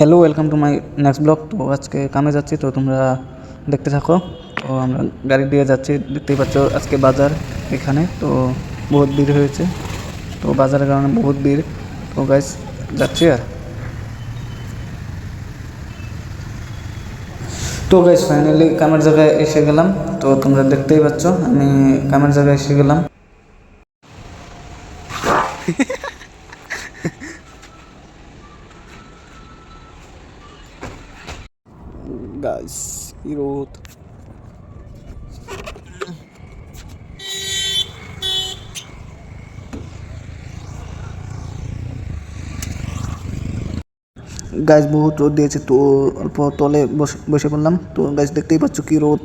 Hello, welcome to my next blog. তো আজকে কামে যাচ্ছি, তো তোমরা দেখতে থাকো। তো আমরা গাড়ি দিয়ে যাচ্ছি, দেখতেই পাচ্ছ আজকে বাজার এখানে, তো বহুত ভিড় হয়েছে। তো বাজারের কারণে বহুত ভিড়, তো গাইস যাচ্ছি। আর তো গাইস ফাইনালি কামের জায়গায় এসে গেলাম। তো তোমরা দেখতেই পাচ্ছ আমি কামের জায়গায় এসে গেলাম। গাইস কি রোদ! গাছ বহুত রোদ দিয়েছে, তো অল্প তলে বসে পড়লাম। তো গাছ দেখতেই পাচ্ছ কি রোদ।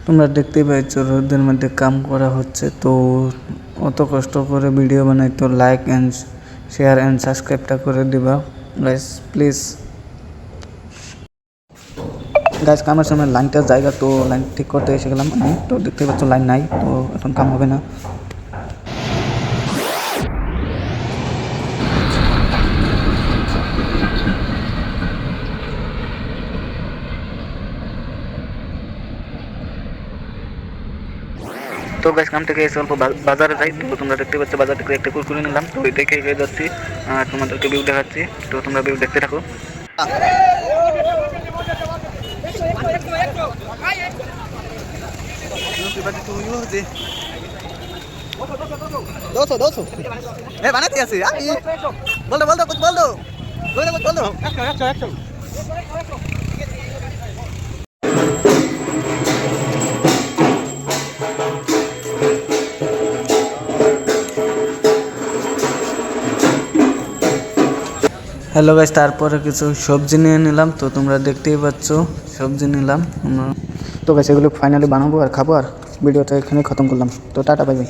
তোমরা দেখতেই পাচ্ছ রোদের মধ্যে কাম করা হচ্ছে। তো অত কষ্ট করে ভিডিও বানাই, তো লাইক অ্যান্ড শেয়ার অ্যান্ড সাবস্ক্রাইবটা করে দিবা গাইস প্লিজ। গাছ কামের সময় লাইনটার জায়গা, তো লাইন ঠিক করতে এসে গেলাম আমি। তো দেখতেই পাচ্ছ লাইন নাই, তো এখন কাম হবে না। তো গাছ কাম থেকে এসে অল্প বাজারে যাই। তো তোমরা দেখতে পাচ্ছ বাজার থেকে একটা কুরকুরি নিলাম, তো ওইটাই খেয়ে যাচ্ছি। আর তোমাদেরকে ভিউ দেখাচ্ছি, তো তোমরা ভিউ দেখতে থাকো। বানাতে আছে বলতো বলতো কুছ বলতো বলতো। হ্যালো গাইস, তারপরে কিছু সবজি নিয়ে নিলাম। তো তোমরা দেখতেই পাচ্ছ সবজি নিলাম। তো গাইস এগুলো ফাইনালি বানাবো আর খাবো। আর ভিডিওটা এখানে খতম করলাম। তো টাটা, বাই বাই।